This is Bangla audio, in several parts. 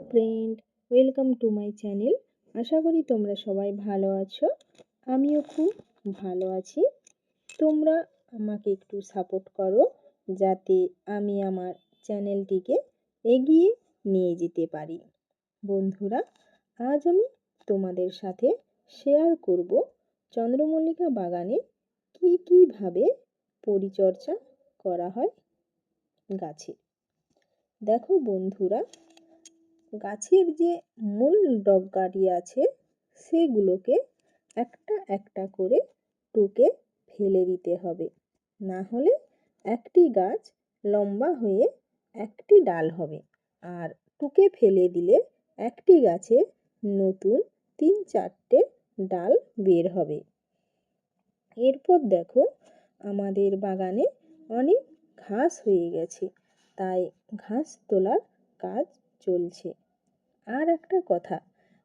Friend, welcome to my channel. আশা করি তোমরা সবাই ভালো আছো। আমিও খুব ভালো আছি। তোমরা আমাকে একটু সাপোর্ট করো যাতে আমি আমার চ্যানেলটিকে এগিয়ে নিয়ে যেতে পারি। বন্ধুরা, আজ আমি তোমাদের সাথে শেয়ার করব চন্দ্রমল্লিকা বাগানে কীভাবে পরিচর্যা করা হয় গাছে। দেখো বন্ধুরা, গাছের যে মূল ডগাটি আছে সেগুলোকে একটা একটা করে টুকে ফেলে দিতে হবে, না হলে একটি গাছ লম্বা হয়ে একটি ডাল হবে, আর টুকে ফেলে দিলে একটি গাছে নতুন 3-4টে ডাল বের হবে। এরপর দেখো, আমাদের বাগানে অনেক ঘাস হয়ে গেছে, তাই ঘাস তোলার কাজ চলছে। আর একটা কথা,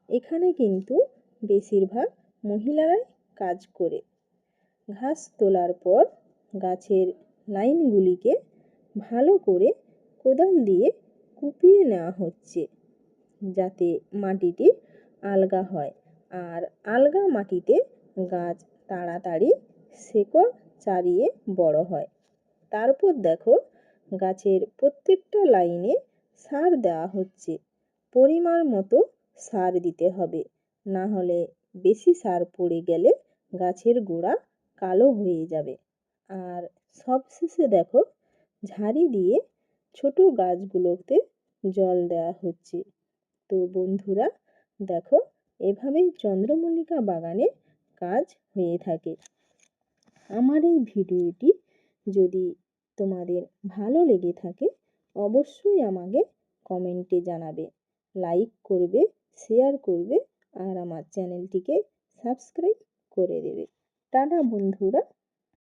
এখানে কিন্তু বেশিরভাগ মহিলারাই কাজ করে। ঘাস তোলার পর গাছের লাইনগুলিকে ভালো করে কোদাল দিয়ে কুপিয়ে নেওয়া হচ্ছে, যাতে মাটিটি আলগা হয়। আর আলগা মাটিতে গাছ তাড়াতাড়ি শেকড় ছাড়িয়ে বড় হয়। তারপর দেখো, গাছের প্রত্যেকটা লাইনে সার দেওয়া হচ্ছে। পরিমাণ মতো সার দিতে হবে, না হলে বেশি সার পড়ে গেলে গাছের গোড়া কালো হয়ে যাবে। আর সবশেষে দেখো, ঝাড়ি দিয়ে ছোট গাছগুলোতে জল দেওয়া হচ্ছে। তো বন্ধুরা দেখো, এভাবেই চন্দ্রমল্লিকা বাগানে কাজ হয়ে থাকে। আমার এই ভিডিওটি যদি তোমাদের ভালো লেগে থাকে অবশ্যই আমাকে কমেন্টে জানাবে, লাইক করবে, শেয়ার করবে আর আমার চ্যানেলটিকে সাবস্ক্রাইব করে দেবে। টাটা বন্ধুরা।